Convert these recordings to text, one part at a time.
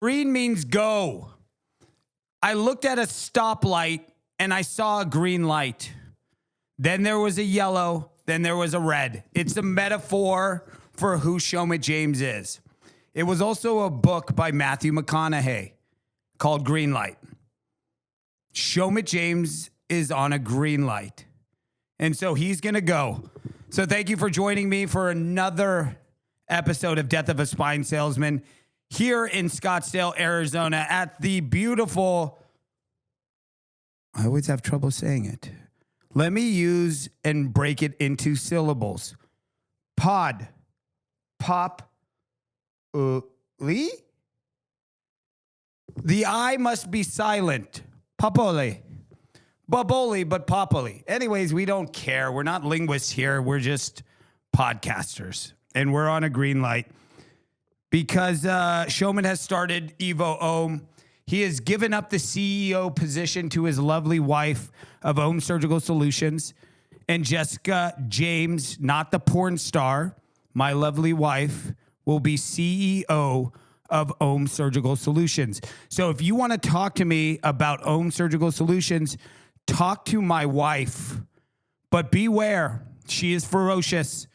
Green means go. I looked at a stoplight and I saw a green light. Then there was a yellow. Then there was a red. It's a metaphor for who Shomit James is. It was also a book by Matthew McConaughey called Green Light. Shomit James is on a green light. And so he's going to go. So thank you for joining me for another episode of Death of a Spine Salesman here in Scottsdale, Arizona at the beautiful, I always have trouble saying it. Let me use and break it into syllables. Pop, Lee? The I must be silent. Popoli. Boboli, but popoli. Anyways, we don't care. We're not linguists here. We're just podcasters. And we're on a green light because Shomit has started Evo Ohm. He has given up the CEO position to his lovely wife of Ohm Surgical Solutions. And Jessica James, not the porn star, my lovely wife, will be CEO of Ohm Surgical Solutions. So if you want to talk to me about Ohm Surgical Solutions, talk to my wife. But beware, she is ferocious.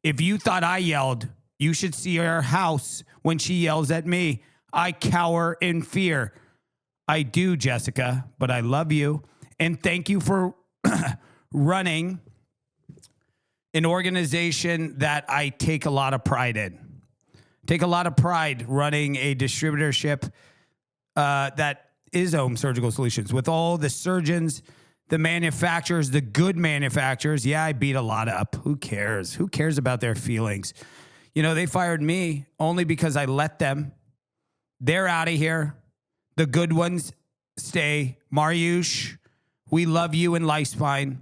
If you thought I yelled, you should see her house when she yells at me. I cower in fear. I do, Jessica, but I love you. And thank you for running an organization that I take a lot of pride in. Take a lot of pride running a distributorship that is Ohm Surgical Solutions with all the surgeons, the manufacturers, the good manufacturers. Yeah, I beat a lot up. Who cares? Who cares about their feelings? You know, they fired me only because I let them. They're out of here. The good ones stay. Mariusz, we love you in Lifespine.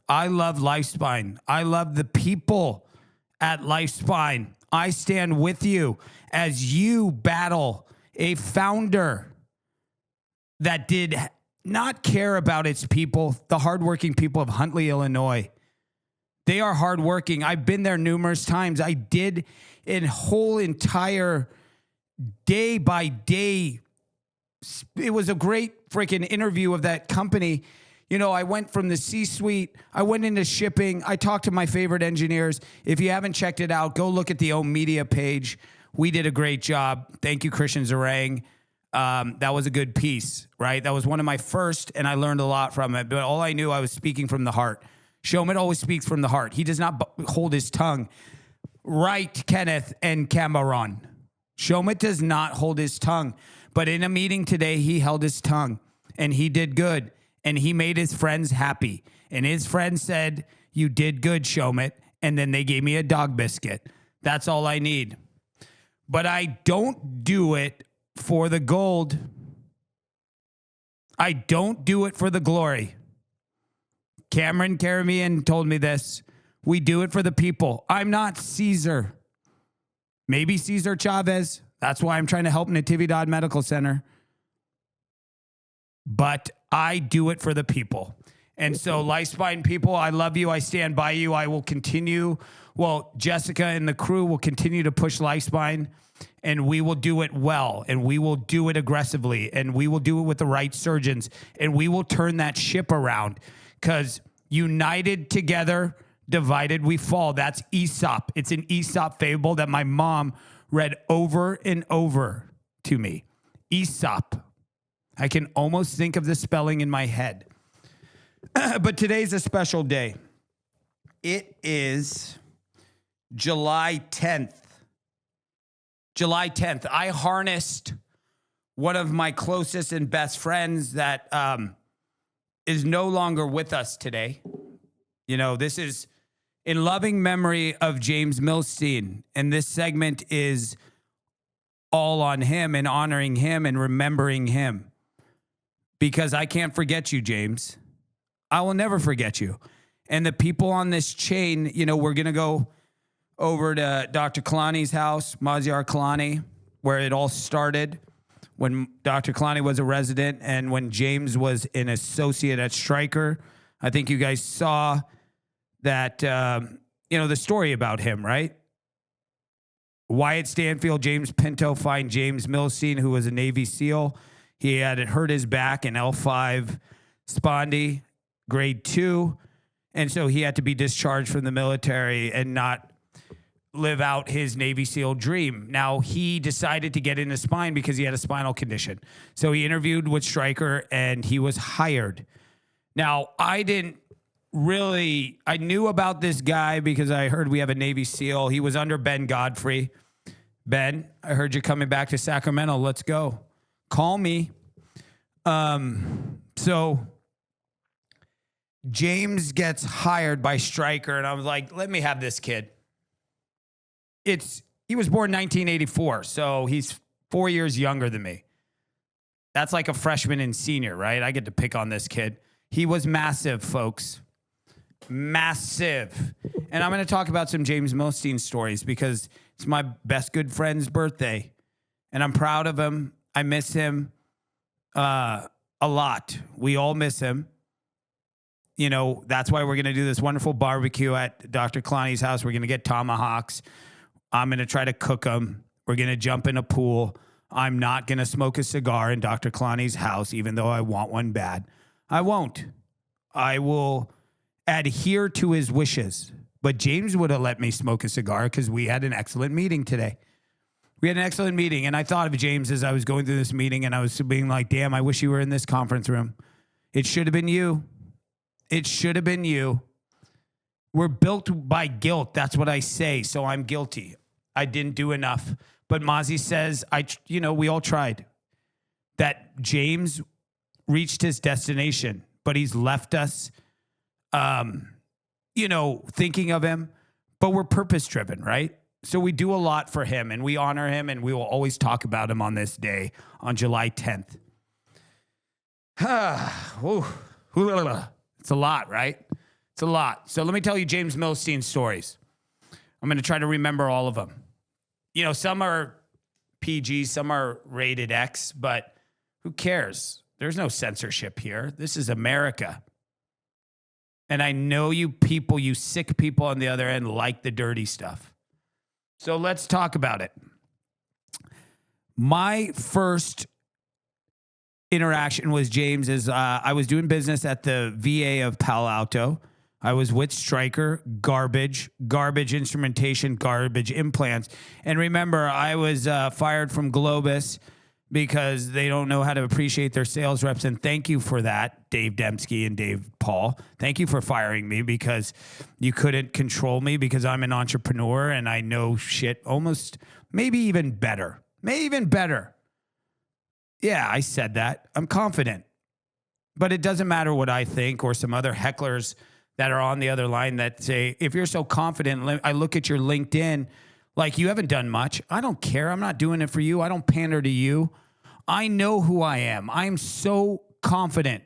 I love Lifespine. I love the people at Lifespine. I stand with you as you battle a founder that did not care about its people, the hardworking people of Huntley, Illinois. They are hardworking. I've been there numerous times. I did a whole entire day by day. It was a great freaking interview of that company. You know, I went from the C-suite. I went into shipping. I talked to my favorite engineers. If you haven't checked it out, go look at the Ohm Media page. We did a great job. Thank you, Christian Zarang. That was a good piece, right? That was one of my first, and I learned a lot from it. But all I knew, I was speaking from the heart. Shomit always speaks from the heart. He does not hold his tongue. Right, Kenneth and Cameron. Shomit does not hold his tongue. But in a meeting today, he held his tongue, and he did good. And he made his friends happy. And his friends said, you did good, Shomit. And then they gave me a dog biscuit. That's all I need. But I don't do it for the gold. I don't do it for the glory. Cameron Karamian told me this. We do it for the people. I'm not Caesar. Maybe Cesar Chavez. That's why I'm trying to help Natividad Medical Center. But I do it for the people. And so, Lifespine people, I love you. I stand by you. I will continue. Well, Jessica and the crew will continue to push Lifespine, and we will do it well, and we will do it aggressively, and we will do it with the right surgeons, and we will turn that ship around because united together, divided we fall. That's Aesop. It's an Aesop fable that my mom read over and over to me. Aesop. I can almost think of the spelling in my head. But today's a special day. It is July 10th. July 10th. I harnessed one of my closest and best friends that is no longer with us today. You know, this is in loving memory of James Milstein. And this segment is all on him and honoring him and remembering him. Because I can't forget you, James. I will never forget you. And the people on this chain, you know, we're going to go over to Dr. Kalani's house, Maziar Kalani, where it all started when Dr. Kalani was a resident and when James was an associate at Stryker. I think you guys saw that, you know, the story about him, right? Wyatt Stanfield, James Pinto find James Milstein, who was a Navy SEAL. He had hurt his back in L5 spondy, grade 2. And so he had to be discharged from the military and not live out his Navy SEAL dream. Now, he decided to get into spine because he had a spinal condition. So he interviewed with Stryker and he was hired. Now, I knew about this guy because I heard we have a Navy SEAL. He was under Ben Godfrey. Ben, I heard you're coming back to Sacramento. Let's go. Call me. So James gets hired by Stryker, and I was like, let me have this kid. He was born 1984, so he's 4 years younger than me. That's like a freshman and senior, right? I get to pick on this kid. He was massive, folks. Massive. And I'm going to talk about some James Milstein stories because it's my best good friend's birthday. And I'm proud of him. I miss him a lot. We all miss him. You know, that's why we're going to do this wonderful barbecue at Dr. Kalani's house. We're going to get tomahawks. I'm going to try to cook them. We're going to jump in a pool. I'm not going to smoke a cigar in Dr. Kalani's house, even though I want one bad. I won't. I will adhere to his wishes. But James would have let me smoke a cigar because we had an excellent meeting today. We had an excellent meeting, and I thought of James as I was going through this meeting, and I was being like, damn, I wish you were in this conference room. It should have been you. It should have been you. We're built by guilt. That's what I say, so I'm guilty. I didn't do enough. But Mozzie says, we all tried. That James reached his destination, but he's left us, thinking of him. But we're purpose-driven, right? So we do a lot for him, and we honor him, and we will always talk about him on this day, on July 10th. It's a lot, right? It's a lot. So let me tell you James Milstein's stories. I'm going to try to remember all of them. You know, some are PG, some are rated X, but who cares? There's no censorship here. This is America. And I know you people, you sick people on the other end, like the dirty stuff. So let's talk about it. My first interaction with James is I was doing business at the VA of Palo Alto. I was with Stryker, garbage instrumentation, garbage implants. And remember, I was fired from Globus because they don't know how to appreciate their sales reps. And thank you for that, Dave Dembski and Dave Paul. Thank you for firing me because you couldn't control me because I'm an entrepreneur and I know shit almost, maybe even better. Yeah, I said that. I'm confident. But it doesn't matter what I think or some other hecklers that are on the other line that say, if you're so confident, I look at your LinkedIn, like you haven't done much. I don't care. I'm not doing it for you. I don't pander to you. I know who I am. I'm so confident.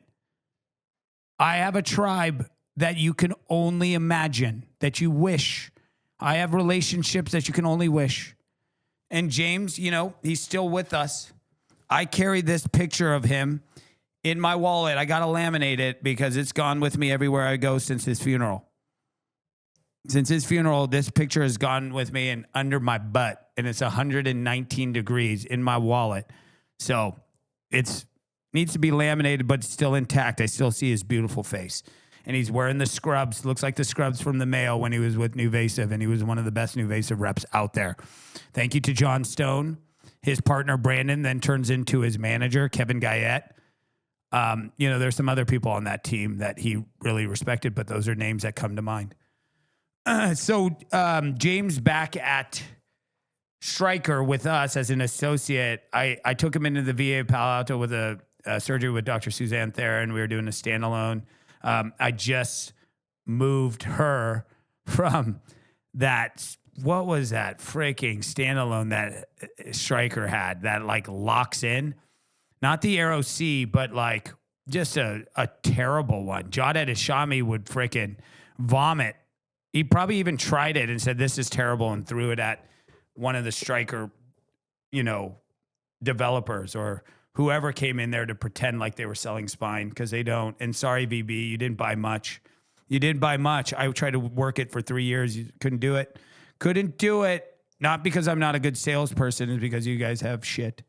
I have a tribe that you can only imagine, that you wish. I have relationships that you can only wish. And James, he's still with us. I carry this picture of him in my wallet. I got to laminate it because it's gone with me everywhere I go since his funeral. Since his funeral, this picture has gone with me and under my butt, and it's 119 degrees in my wallet. So it needs to be laminated, but it's still intact. I still see his beautiful face. And he's wearing the scrubs. Looks like the scrubs from the Mayo when he was with NuVasive, and he was one of the best NuVasive reps out there. Thank you to John Stone. His partner, Brandon, then turns into his manager, Kevin Guyette. There's some other people on that team that he really respected, but those are names that come to mind. So James back at Stryker with us as an associate. I took him into the VA of Palo Alto with a surgery with Dr. Suzanne Theron. We were doing a standalone. I just moved her from that. What was that freaking standalone that Stryker had that like locks in? Not the Aero C, but like just a terrible one. Jawed Adeshami would freaking vomit. He probably even tried it and said, this is terrible, and threw it at one of the Stryker, developers or whoever came in there to pretend like they were selling spine because they don't. And sorry, VB, you didn't buy much. I tried to work it for 3 years. You couldn't do it. Not because I'm not a good salesperson, it's because you guys have shit.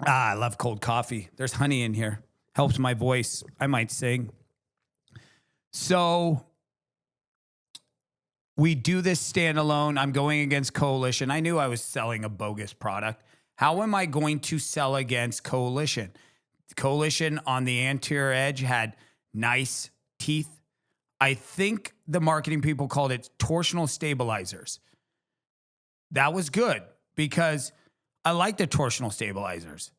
I love cold coffee. There's honey in here. Helps my voice. I might sing. So we do this standalone. I'm going against Coalition. I knew I was selling a bogus product. How am I going to sell against Coalition? Coalition on the anterior edge had nice teeth. I think the marketing people called it torsional stabilizers. That was good because I like the torsional stabilizers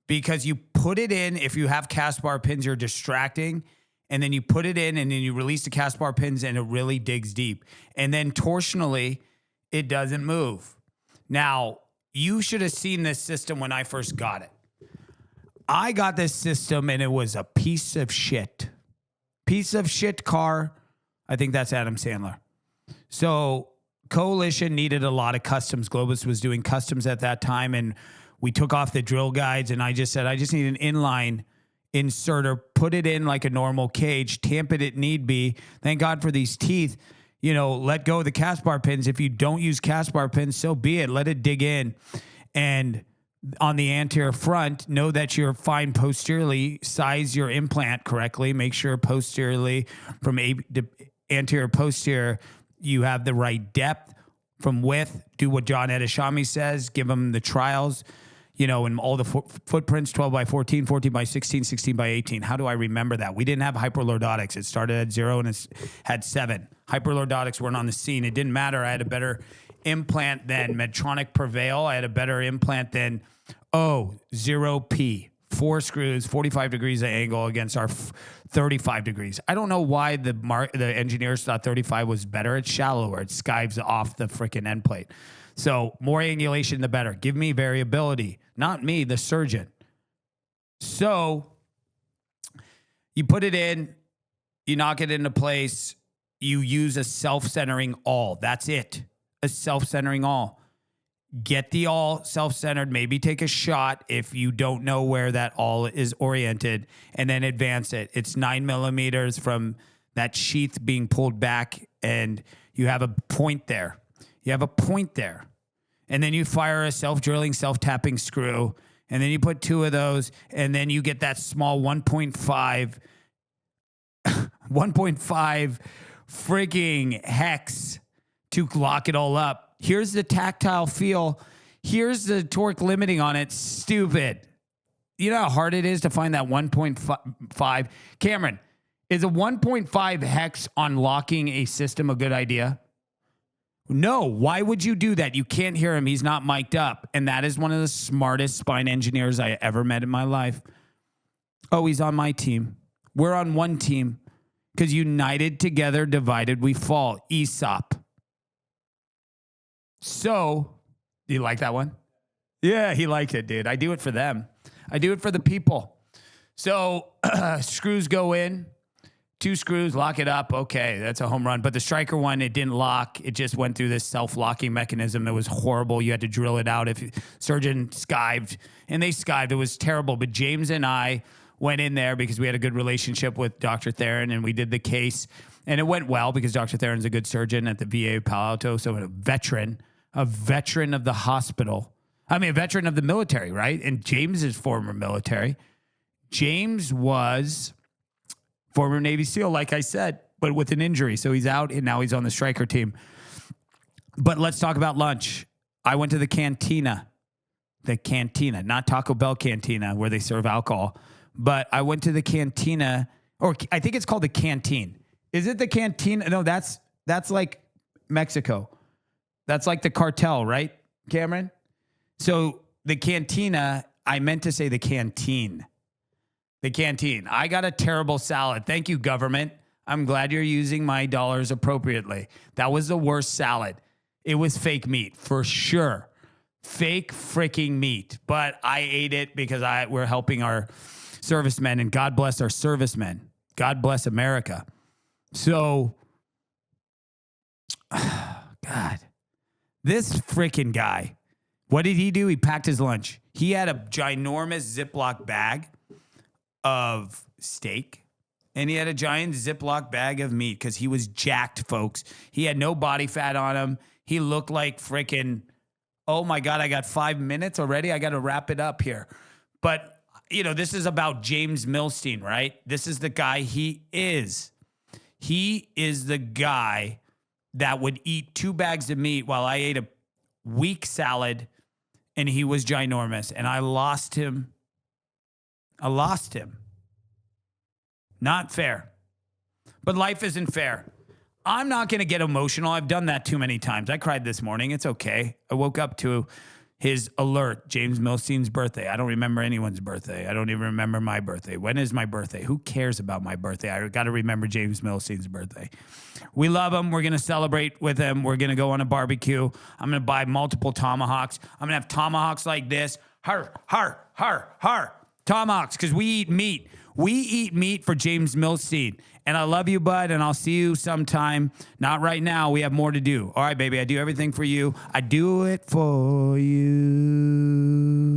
because you put it in. If you have cast bar pins, you're distracting. And then you put it in and then you release the cast bar pins and it really digs deep. And then torsionally, it doesn't move. Now, you should have seen this system when I first got it. I got this system and it was a piece of shit. Piece of shit car. I think that's Adam Sandler. So Coalition needed a lot of customs. Globus was doing customs at that time. And we took off the drill guides and I just said, I just need an inline inserter, put it in like a normal cage, tamp it if need be. Thank God for these teeth. You know, let go of the cast bar pins. If you don't use cast bar pins, so be it. Let it dig in. And on the anterior front, know that you're fine posteriorly. Size your implant correctly. Make sure posteriorly from anterior posterior, you have the right depth. From width, do what John Edishami says. Give them the trials. You know, and all the footprints, 12 by 14, 14 by 16, 16 by 18. How do I remember that? We didn't have hyperlordotics. It started at 0 and it had 7. Hyperlordotics weren't on the scene. It didn't matter. I had a better implant than Medtronic Prevail. I had a better implant than 0P. 4 screws, 45 degrees of angle against our 35 degrees. I don't know why the engineers thought 35 was better. It's shallower. It skives off the freaking end plate. So more angulation, the better. Give me variability. Not me, the surgeon. So you put it in, you knock it into place, you use a self-centering awl. That's it. A self-centering awl. Get the awl self-centered. Maybe take a shot if you don't know where that awl is oriented, and then advance it. It's 9 millimeters from that sheath being pulled back, and you have a point there. You have a point there. And then you fire a self-drilling, self-tapping screw, and then you put 2 of those, and then you get that small 1.5 freaking hex to lock it all up. Here's the tactile feel. Here's the torque limiting on it. Stupid. You know how hard it is to find that 1.5? Cameron, is a 1.5 hex on locking a system a good idea? No. Why would you do that? You can't hear him. He's not mic'd up. And that is one of the smartest spine engineers I ever met in my life. Oh, he's on my team. We're on one team because united together, divided we fall. Aesop. So, do you like that one? Yeah, he liked it, dude. I do it for them. I do it for the people. So, screws go in. 2 screws, lock it up. Okay, that's a home run. But the striker one, it didn't lock. It just went through this self-locking mechanism. It was horrible. You had to drill it out. If surgeon skived, and they skived. It was terrible. But James and I went in there because we had a good relationship with Dr. Theron, and we did the case. And it went well because Dr. Theron's a good surgeon at the VA of Palo Alto. So a veteran of the hospital. I mean, a veteran of the military, right? And James is former military. James was former Navy SEAL, like I said, but with an injury. So he's out, and now he's on the striker team. But let's talk about lunch. I went to the cantina, not Taco Bell cantina where they serve alcohol, but I went to the cantina, or I think it's called the canteen. Is it the cantina? No, that's like Mexico. That's like the cartel, right, Cameron? So the cantina, I meant to say the canteen. The canteen. I got a terrible salad. Thank you, government. I'm glad you're using my dollars appropriately. That was the worst salad. It was fake meat, for sure. Fake freaking meat. But I ate it because we're helping our servicemen, and God bless our servicemen. God bless America. So, God, this freaking guy, what did he do? He packed his lunch. He had a ginormous Ziploc bag of steak, and he had a giant Ziploc bag of meat because he was jacked, folks. He had no body fat on him. He looked like freaking, oh my God, I got 5 minutes already. I got to wrap it up here. But, this is about James Milstein, right? This is the guy he is. He is the guy that would eat 2 bags of meat while I ate a weak salad, and he was ginormous. And I lost him. Not fair. But life isn't fair. I'm not going to get emotional. I've done that too many times. I cried this morning. It's okay. I woke up to his alert, James Milstein's birthday. I don't remember anyone's birthday. I don't even remember my birthday. When is my birthday? Who cares about my birthday? I got to remember James Milstein's birthday. We love him. We're going to celebrate with him. We're going to go on a barbecue. I'm going to buy multiple tomahawks. I'm going to have tomahawks like this. Har, har, har, har. Tomahawks, because we eat meat. We eat meat for James Milstein. And I love you, bud, and I'll see you sometime. Not right now. We have more to do. All right, baby, I do everything for you. I do it for you.